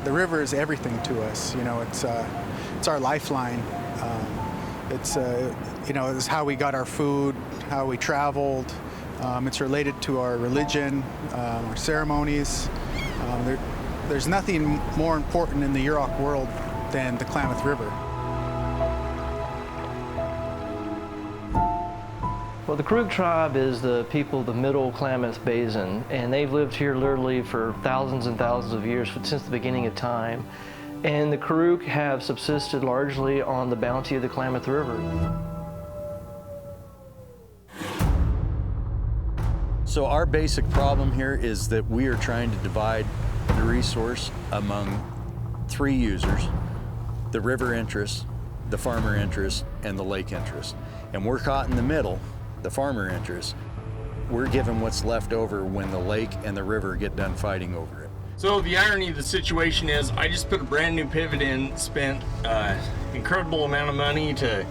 The river is everything to us. You know, it's our lifeline. It's how we got our food, how we traveled. It's related to our religion, our ceremonies. There's nothing more important in the Yurok world than the Klamath River. Well, the Karuk tribe is the people of the middle Klamath Basin, and they've lived here literally for thousands and thousands of years, since the beginning of time. And the Karuk have subsisted largely on the bounty of the Klamath River. So our basic problem here is that we are trying to divide the resource among three users: the river interest, the farmer interest, and the lake interest. And we're caught in the middle, the farmer interest. We're given what's left over when the lake and the river get done fighting over it. So the irony of the situation is I just put a brand new pivot in, spent an incredible amount of money to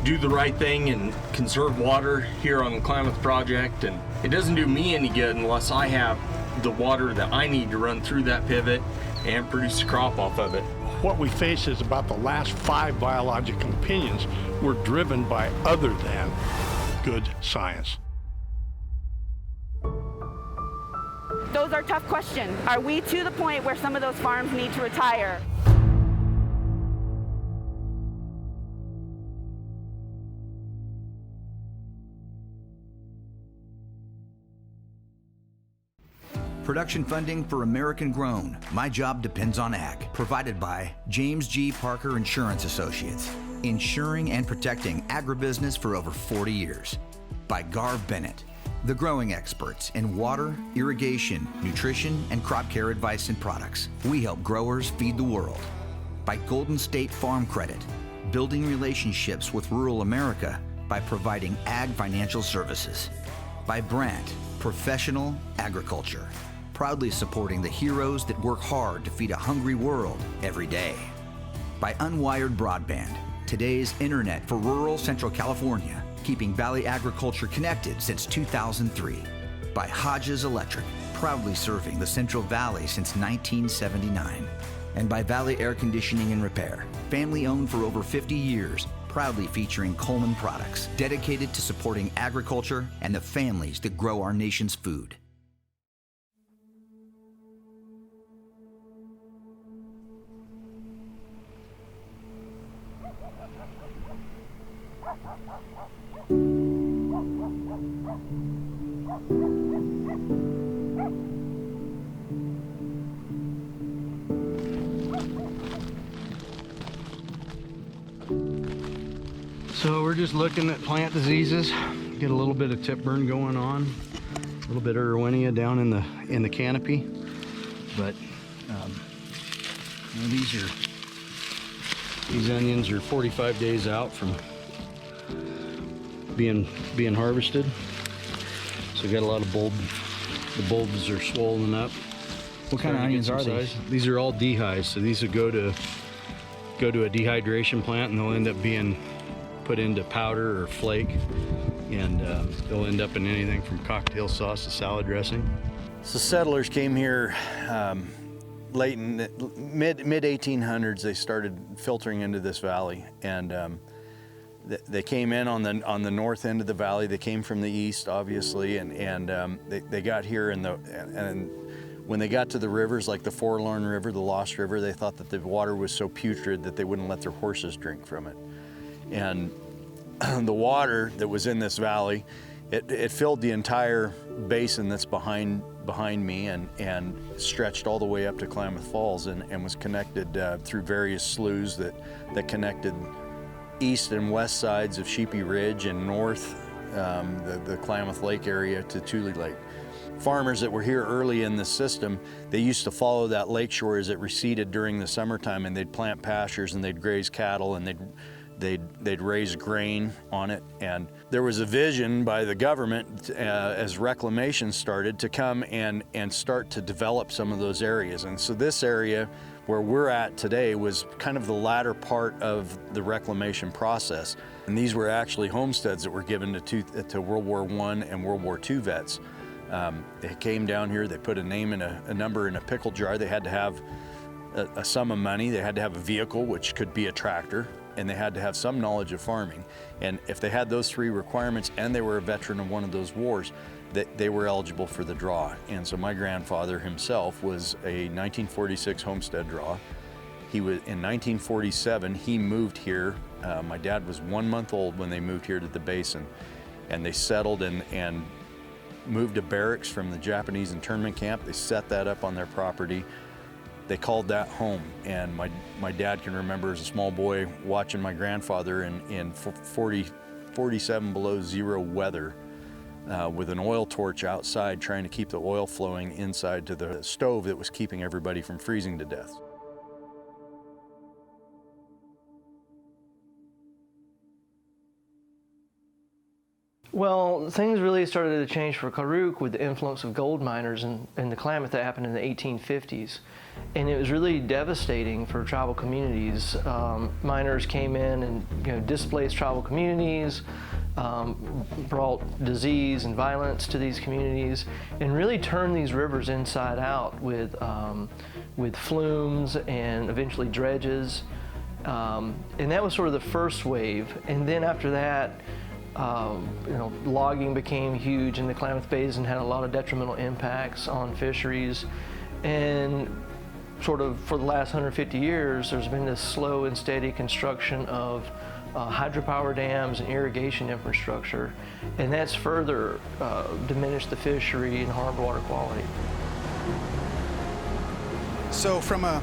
do the right thing and conserve water here on the Klamath project, and it doesn't do me any good unless I have the water that I need to run through that pivot and produce a crop off of it. What we face is about the last 5 biological opinions were driven by other than good science. Those are tough questions. Are we to the point where some of those farms need to retire? Production funding for American Grown, My Job Depends on Ag, provided by James G. Parker Insurance Associates, insuring and protecting agribusiness for over 40 years. By Garv Bennett, the growing experts in water, irrigation, nutrition, and crop care advice and products. We help growers feed the world. By Golden State Farm Credit, building relationships with rural America by providing ag financial services. By Brandt, Professional Agriculture, proudly supporting the heroes that work hard to feed a hungry world every day. By Unwired Broadband, today's internet for rural Central California, keeping Valley agriculture connected since 2003. By Hodges Electric, proudly serving the Central Valley since 1979. And by Valley Air Conditioning and Repair, family owned for over 50 years, proudly featuring Coleman products, dedicated to supporting agriculture and the families that grow our nation's food. So we're just looking at plant diseases. Get a little bit of tip burn going on, a little bit of Erwinia down in the canopy. But you know, these onions are 45 days out from being harvested. So we got a lot of bulb. The bulbs are swollen up. What kind of onions are these? These are all dehy's. So these will go to a dehydration plant, and they'll end up being put into powder or flake, and they'll end up in anything from cocktail sauce to salad dressing. So settlers came here late in the mid 1800s. They started filtering into this valley, and they came in on the north end of the valley. They came from the east, obviously, and they got here, and when they got to the rivers like the Forlorn River, the Lost River, they thought that the water was so putrid that they wouldn't let their horses drink from it. And the water that was in this valley, it filled the entire basin that's behind me and stretched all the way up to Klamath Falls and was connected through various sloughs that connected east and west sides of Sheepy Ridge and north the Klamath Lake area to Tule Lake. Farmers that were here early in the system, they used to follow that lakeshore as it receded during the summertime, and they'd plant pastures and they'd graze cattle and they'd raise grain on it. And there was a vision by the government as reclamation started to come and start to develop some of those areas. And so this area where we're at today was kind of the latter part of the reclamation process. And these were actually homesteads that were given to World War I and World War II vets. They came down here, they put a name and a number in a pickle jar. They had to have a sum of money. They had to have a vehicle, which could be a tractor, and they had to have some knowledge of farming. And if they had those 3 requirements and they were a veteran of one of those wars, they were eligible for the draw. And so my grandfather himself was a 1946 homestead draw. He was in 1947. He moved here. My dad was 1 month old when they moved here to the basin, and they settled and moved a barracks from the Japanese internment camp. They set that up on their property. They called that home, and my dad can remember as a small boy watching my grandfather in 47 below zero weather with an oil torch outside trying to keep the oil flowing inside to the stove that was keeping everybody from freezing to death. Well, things really started to change for Karuk with the influence of gold miners in the Klamath that happened in the 1850s. And it was really devastating for tribal communities. Miners came in and displaced tribal communities, brought disease and violence to these communities, and really turned these rivers inside out with flumes and eventually dredges. And that was sort of the first wave. And then after that, logging became huge, and the Klamath Basin had a lot of detrimental impacts on fisheries. And sort of for the last 150 years, there's been this slow and steady construction of hydropower dams and irrigation infrastructure, and that's further diminished the fishery and harmed water quality. So from a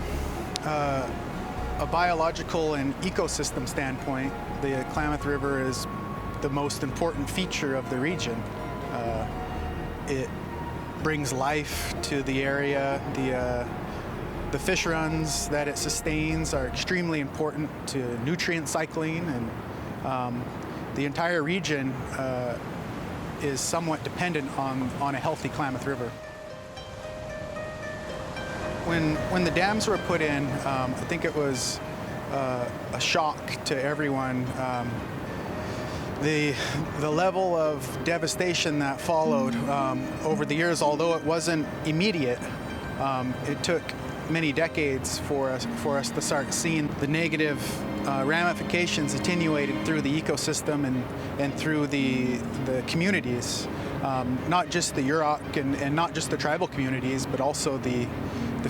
biological and ecosystem standpoint, the Klamath River is the most important feature of the region. It brings life to the area. The fish runs that it sustains are extremely important to nutrient cycling, and the entire region is somewhat dependent on a healthy Klamath River. When the dams were put in, I think it was a shock to everyone. The level of devastation that followed over the years, although it wasn't immediate, it took many decades for us to start seeing the negative ramifications attenuated through the ecosystem and through the communities, not just the Yurok and not just the tribal communities, but also the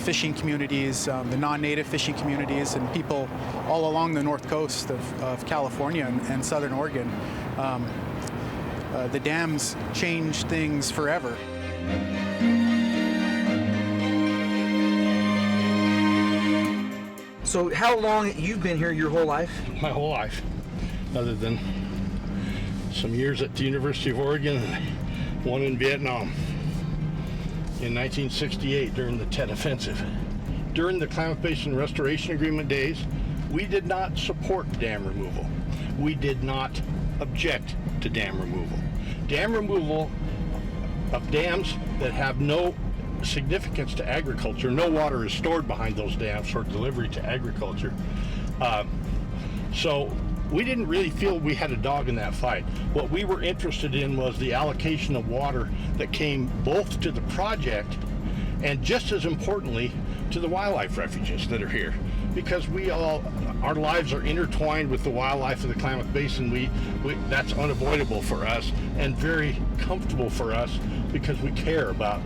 fishing communities, the non-native fishing communities, and people all along the north coast of California and southern Oregon. The dams changed things forever. So how long you've been here your whole life? My whole life, other than some years at the University of Oregon and one in Vietnam in 1968 during the Tet Offensive. During the Klamath Basin Restoration Agreement days, we did not support dam removal. We did not object to dam removal. Dam removal of dams that have no significance to agriculture, no water is stored behind those dams for delivery to agriculture. So we didn't really feel we had a dog in that fight. What we were interested in was the allocation of water that came both to the project and, just as importantly, to the wildlife refuges that are here. Because our lives are intertwined with the wildlife of the Klamath Basin. That's unavoidable for us and very comfortable for us because we care about.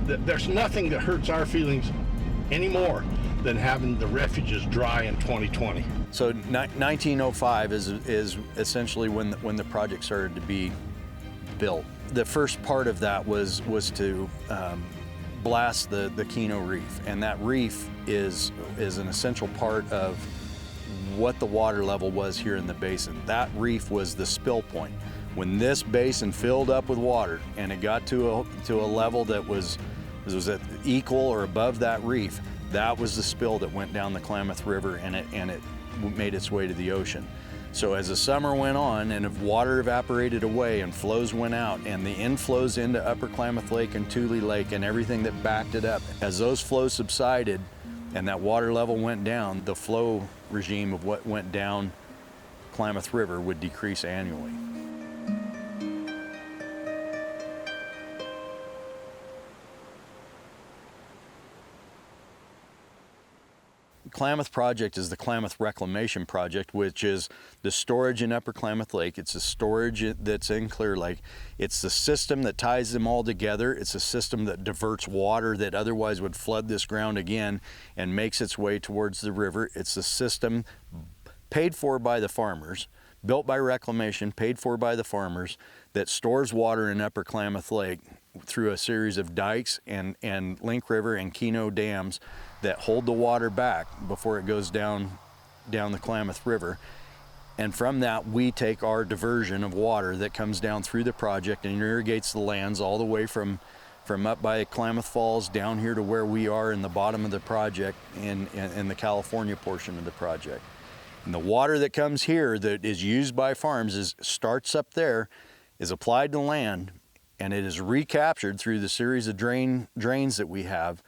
There's nothing that hurts our feelings any more than having the refuges dry in 2020. So 1905 is essentially when the project started to be built. The first part of that was to blast the Kino Reef, and that reef is an essential part of what the water level was here in the basin. That reef was the spill point. When this basin filled up with water and it got to a level that was at equal or above that reef, that was the spill that went down the Klamath River, and it made its way to the ocean. So as the summer went on and if water evaporated away and flows went out and the inflows into Upper Klamath Lake and Tule Lake and everything that backed it up, as those flows subsided and that water level went down, the flow regime of what went down Klamath River would decrease annually. Klamath project is the Klamath Reclamation Project, which is the storage in Upper Klamath Lake. It's the storage that's in Clear Lake. It's the system that ties them all together. It's a system that diverts water that otherwise would flood this ground again and makes its way towards the river. It's the system paid for by the farmers, built by Reclamation, paid for by the farmers, that stores water in Upper Klamath Lake through a series of dikes and Link River and Keno dams that hold the water back before it goes down the Klamath River. And from that, we take our diversion of water that comes down through the project and irrigates the lands all the way from up by Klamath Falls down here to where we are in the bottom of the project in the California portion of the project. And the water that comes here that is used by farms starts up there, is applied to land, and it is recaptured through the series of drains that we have,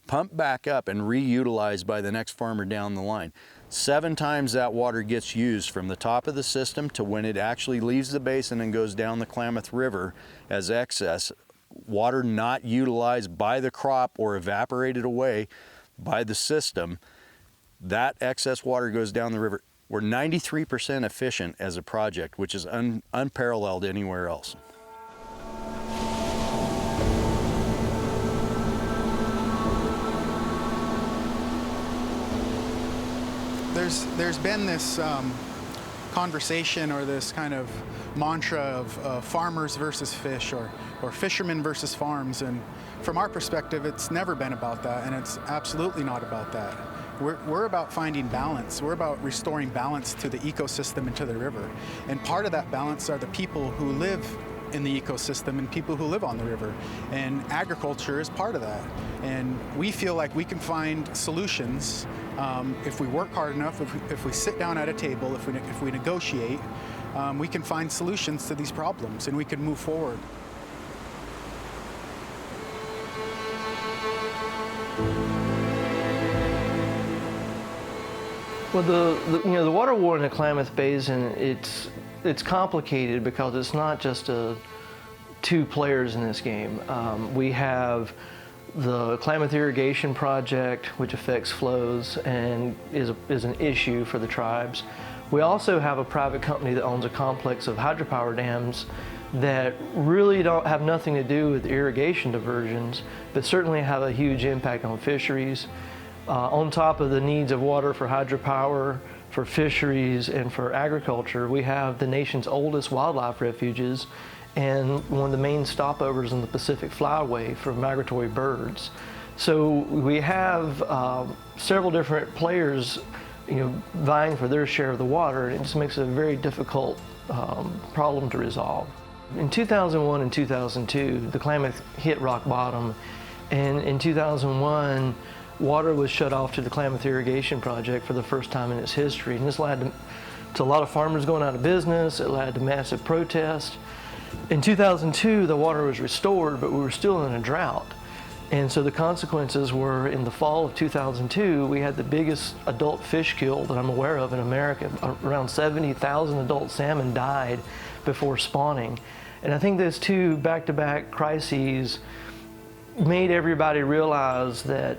pumped back up and reutilized by the next farmer down the line. 7 times that water gets used from the top of the system to when it actually leaves the basin and goes down the Klamath River as excess water not utilized by the crop or evaporated away by the system. That excess water goes down the river. We're 93% efficient as a project, which is unparalleled anywhere else. There's been this conversation or this kind of mantra of farmers versus fish or fishermen versus farms, and from our perspective, it's never been about that, and it's absolutely not about that. We're about finding balance. We're about restoring balance to the ecosystem and to the river. And part of that balance are the people who live in the ecosystem and people who live on the river. And agriculture is part of that. And we feel like we can find solutions if we work hard enough, if we sit down at a table, if we negotiate, we can find solutions to these problems and we can move forward. Well, the water war in the Klamath Basin, it's complicated because it's not just two players in this game. We have the Klamath Irrigation Project, which affects flows and is an issue for the tribes. We also have a private company that owns a complex of hydropower dams that really don't have nothing to do with irrigation diversions, but certainly have a huge impact on fisheries. On top of the needs of water for hydropower, for fisheries, and for agriculture, we have the nation's oldest wildlife refuges and one of the main stopovers in the Pacific Flyway for migratory birds. So we have several different players, vying for their share of the water, and it just makes it a very difficult problem to resolve. In 2001 and 2002, the Klamath hit rock bottom, and in 2001, water was shut off to the Klamath Irrigation Project for the first time in its history, and this led to a lot of farmers going out of business. It led to massive protests. In 2002, the water was restored, but we were still in a drought. And so the consequences were, in the fall of 2002, we had the biggest adult fish kill that I'm aware of in America. Around 70,000 adult salmon died before spawning. And I think those two back-to-back crises made everybody realize that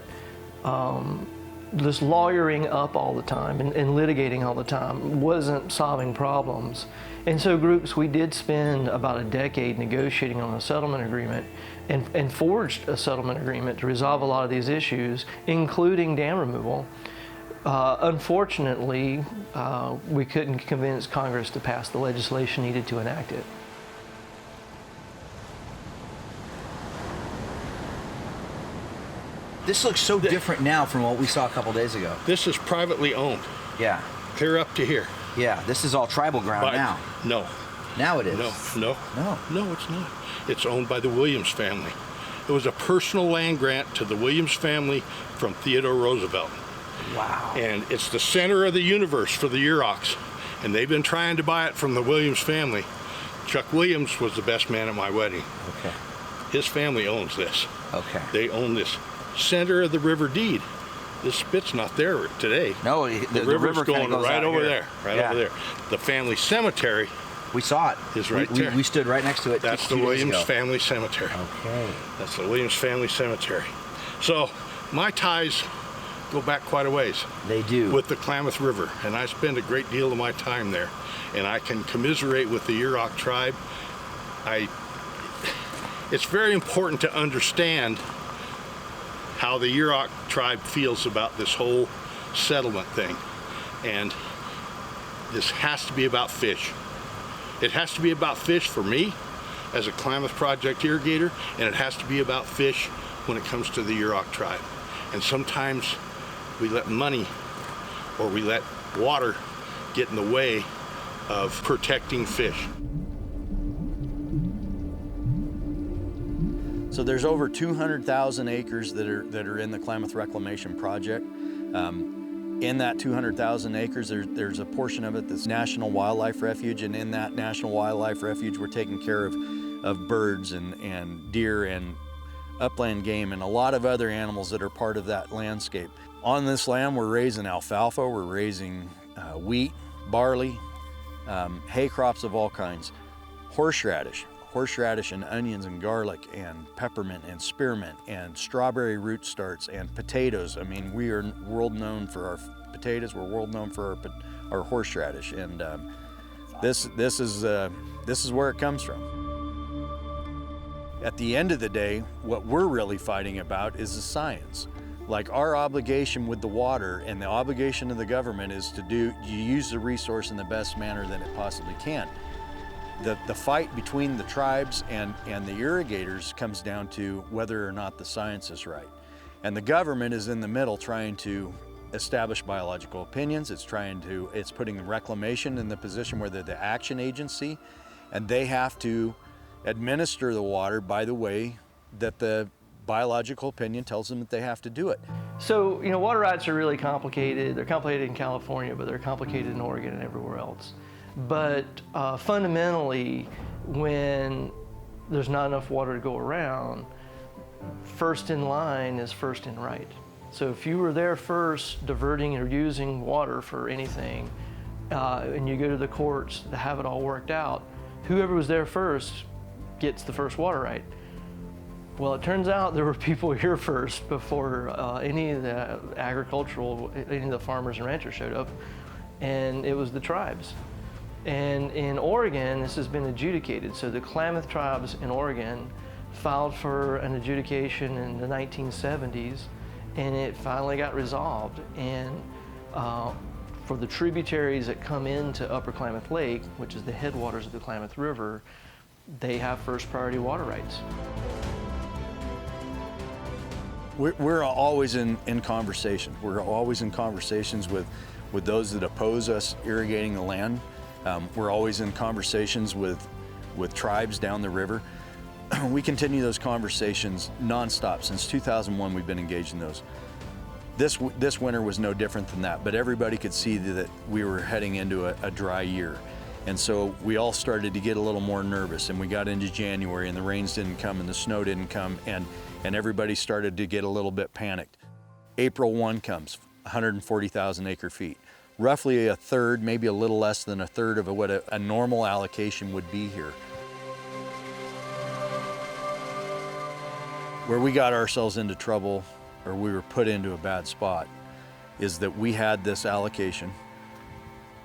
this lawyering up all the time and litigating all the time wasn't solving problems. And so we did spend about a decade negotiating on a settlement agreement and forged a settlement agreement to resolve a lot of these issues, including dam removal. Unfortunately, we couldn't convince Congress to pass the legislation needed to enact it. This looks so different now from what we saw a couple days ago. This is privately owned. Yeah. Clear up to here. Yeah, this is all tribal ground now. No. Now it is. No, it's not. It's owned by the Williams family. It was a personal land grant to the Williams family from Theodore Roosevelt. Wow. And it's the center of the universe for the Yurok. And they've been trying to buy it from the Williams family. Chuck Williams was the best man at my wedding. Okay. His family owns this. Okay. They own this center of the river deed. This spit's not there today. No, the river's going right over there. Over there. The family cemetery. We saw it. Is right there. We stood right next to it. That's the Williams family cemetery. Okay. That's the Williams family cemetery. So my ties go back quite a ways. They do. With the Klamath River, and I spend a great deal of my time there, and I can commiserate with the Yurok tribe. It's very important to understand how the Yurok tribe feels about this whole settlement thing, and this has to be about fish. It has to be about fish for me as a Klamath Project irrigator, and it has to be about fish when it comes to the Yurok tribe. And sometimes we let money or we let water get in the way of protecting fish. So there's over 200,000 acres that are in the Klamath Reclamation Project. In that 200,000 acres, there's a portion of it that's National Wildlife Refuge, and in that National Wildlife Refuge, we're taking care of birds and deer and upland game and a lot of other animals that are part of that landscape. On this land, we're raising alfalfa, we're raising wheat, barley, hay crops of all kinds, horseradish and onions and garlic and peppermint and spearmint and strawberry root starts and potatoes. I mean, we are world known for our potatoes. We're world known for our horseradish, and this is where it comes from. At the end of the day, what we're really fighting about is the science. Like, our obligation with the water and the obligation of the government is to use the resource in the best manner that it possibly can. The fight between the tribes and the irrigators comes down to whether or not the science is right. And the government is in the middle trying to establish biological opinions. It's putting reclamation in the position where they're the action agency, and they have to administer the water by the way that the biological opinion tells them that they have to do it. So, water rights are really complicated. They're complicated in California, but they're complicated in Oregon and everywhere else. But fundamentally, when there's not enough water to go around, first in line is first in right. So if you were there first diverting or using water for anything, and you go to the courts to have it all worked out, whoever was there first gets the first water right. Well, it turns out there were people here first before any of the farmers and ranchers showed up, and it was the tribes. And in Oregon, this has been adjudicated. So the Klamath tribes in Oregon filed for an adjudication in the 1970s, and it finally got resolved. And for the tributaries that come into Upper Klamath Lake, which is the headwaters of the Klamath River, they have first priority water rights. We're always in conversation. We're always in conversations with those that oppose us irrigating the land. We're always in conversations with tribes down the river. We continue those conversations nonstop. Since 2001, we've been engaged in those. This winter was no different than that, but everybody could see that we were heading into a dry year. And so we all started to get a little more nervous, and we got into January and the rains didn't come and the snow didn't come, and everybody started to get a little bit panicked. April 1 comes, 140,000 acre feet. Roughly a third, maybe a little less than a third of what a normal allocation would be here. Where we got ourselves into trouble, or we were put into a bad spot, is that we had this allocation.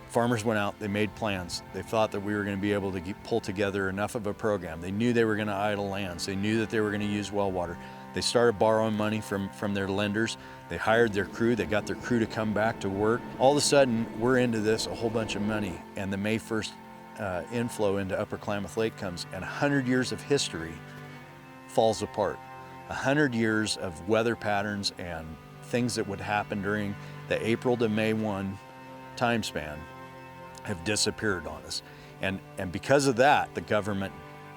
Farmers went out, they made plans. They thought that we were going to be able to pull together enough of a program. They knew they were going to idle lands. They knew that they were going to use well water. They started borrowing money from their lenders. They hired their crew. They got their crew to come back to work. All of a sudden, we're into this, a whole bunch of money, and the May 1st inflow into Upper Klamath Lake comes, and 100 years of history falls apart. 100 years of weather patterns and things that would happen during the April to May 1 time span have disappeared on us. And because of that, the government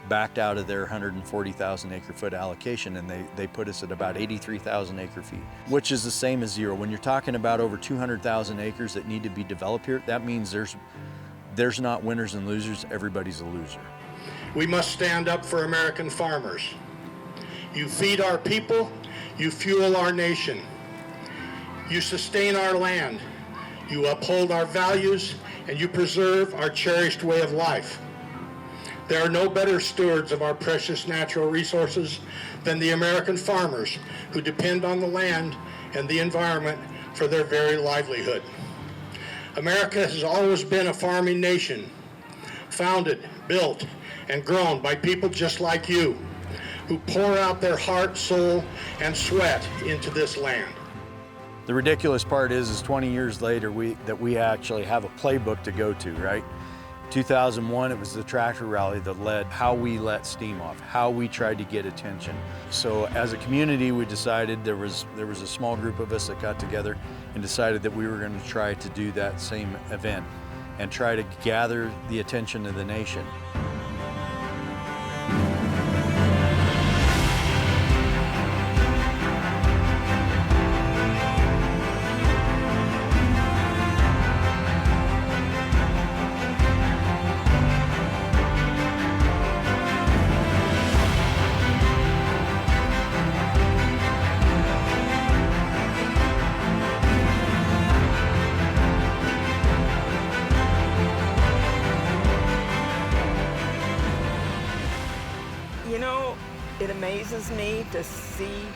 backed out of their 140,000 acre foot allocation, and they put us at about 83,000 acre feet, which is the same as zero. When you're talking about over 200,000 acres that need to be developed here, that means there's not winners and losers, everybody's a loser. We must stand up for American farmers. You feed our people, you fuel our nation. You sustain our land, you uphold our values, and you preserve our cherished way of life. There are no better stewards of our precious natural resources than the American farmers who depend on the land and the environment for their very livelihood. America has always been a farming nation, founded, built, and grown by people just like you, who pour out their heart, soul, and sweat into this land. The ridiculous part is 20 years later, we actually have a playbook to go to, right? 2001, it was the tractor rally that led how we let steam off, how we tried to get attention. So as a community, we decided there was a small group of us that got together and decided that we were going to try to do that same event and try to gather the attention of the nation. You know, it amazes me to see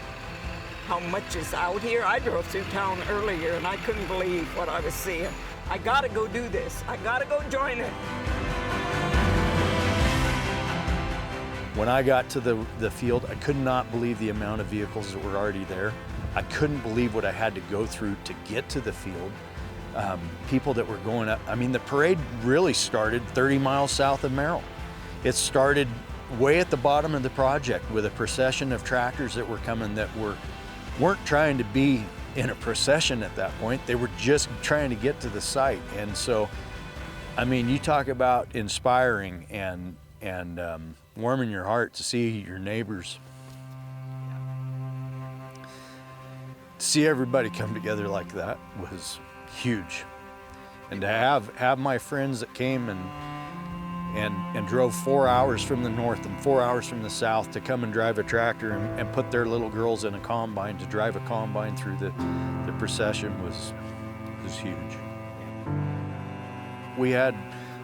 how much is out here. I drove through town earlier and I couldn't believe what I was seeing. I gotta go do this. I gotta go join it. When I got to the field, I could not believe the amount of vehicles that were already there. I couldn't believe what I had to go through to get to the field. People that were going up. I mean, the parade really started 30 miles south of Merrill. It started way at the bottom of the project with a procession of tractors that were coming that weren't trying to be in a procession at that point. They were just trying to get to the site. And so, I mean, you talk about inspiring and warming your heart to see your neighbors, to see everybody come together like that was huge. And to have my friends that came and drove 4 hours from the north and 4 hours from the south to come and drive a tractor and put their little girls in a combine to drive a combine through the procession was huge. We had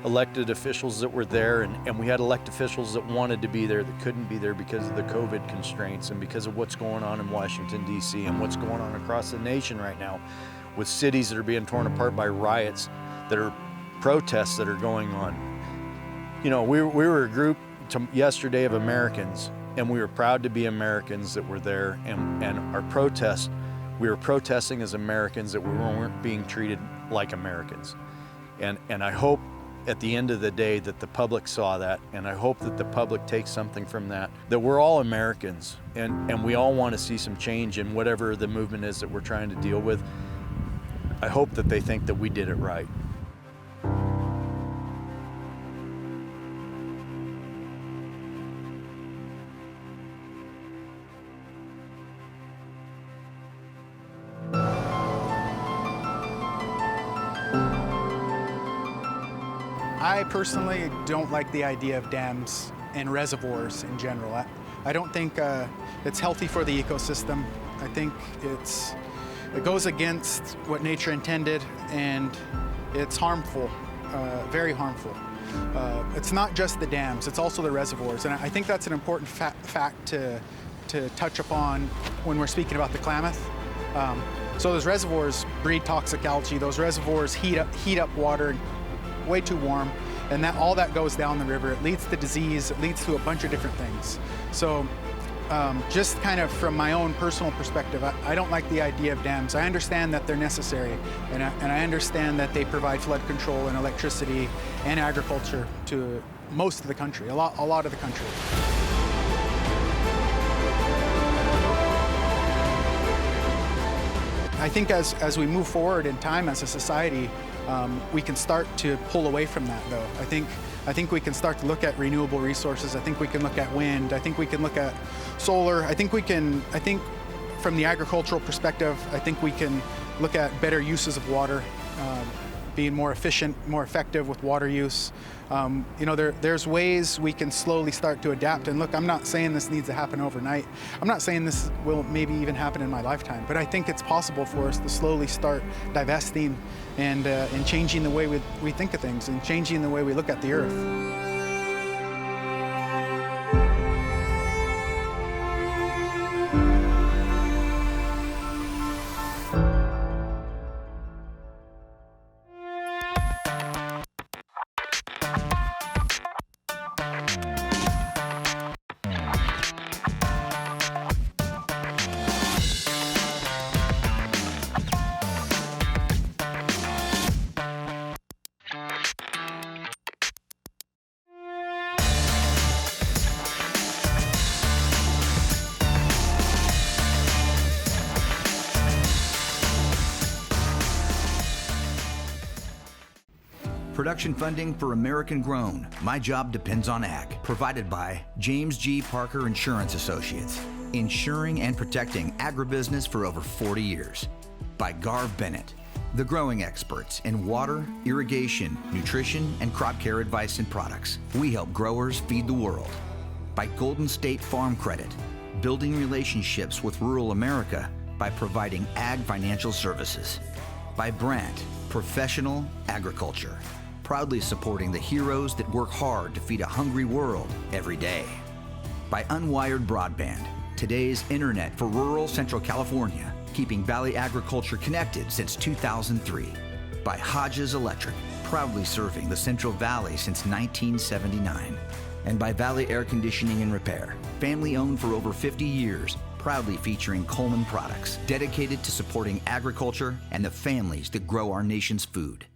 elected officials that were there and we had elected officials that wanted to be there that couldn't be there because of the COVID constraints and because of what's going on in Washington, D.C. and what's going on across the nation right now with cities that are being torn apart by riots, that are protests that are going on. You know, we were a group yesterday of Americans, and we were proud to be Americans that were there, and our protest, we were protesting as Americans that we weren't being treated like Americans. And I hope at the end of the day that the public saw that, and I hope that the public takes something from that we're all Americans, and we all want to see some change in whatever the movement is that we're trying to deal with. I hope that they think that we did it right. I personally don't like the idea of dams and reservoirs in general. I don't think it's healthy for the ecosystem. I think it goes against what nature intended, and it's harmful, very harmful. It's not just the dams, it's also the reservoirs, and I think that's an important fact to touch upon when we're speaking about the Klamath. So those reservoirs breed toxic algae. Those reservoirs heat up water way too warm, and all that goes down the river. It leads to disease, it leads to a bunch of different things. So just kind of from my own personal perspective, I don't like the idea of dams. I understand that they're necessary, and I understand that they provide flood control and electricity and agriculture to most of the country, a lot of the country. I think as we move forward in time as a society, we can start to pull away from that, though. I think we can start to look at renewable resources. I think we can look at wind. I think we can look at solar. I think from the agricultural perspective, I think we can look at better uses of water, being more efficient, more effective with water use. There's ways we can slowly start to adapt. And look, I'm not saying this needs to happen overnight. I'm not saying this will maybe even happen in my lifetime, but I think it's possible for us to slowly start divesting and changing the way we think of things and changing the way we look at the earth. Production funding for American Grown, My Job Depends on Ag, provided by James G. Parker Insurance Associates, insuring and protecting agribusiness for over 40 years. By Garv Bennett, the growing experts in water, irrigation, nutrition, and crop care advice and products. We help growers feed the world. By Golden State Farm Credit, building relationships with rural America by providing ag financial services. By Brandt, professional agriculture, proudly supporting the heroes that work hard to feed a hungry world every day. By Unwired Broadband, today's internet for rural Central California, keeping Valley agriculture connected since 2003. By Hodges Electric, proudly serving the Central Valley since 1979. And by Valley Air Conditioning and Repair, family owned for over 50 years, proudly featuring Coleman products, dedicated to supporting agriculture and the families that grow our nation's food.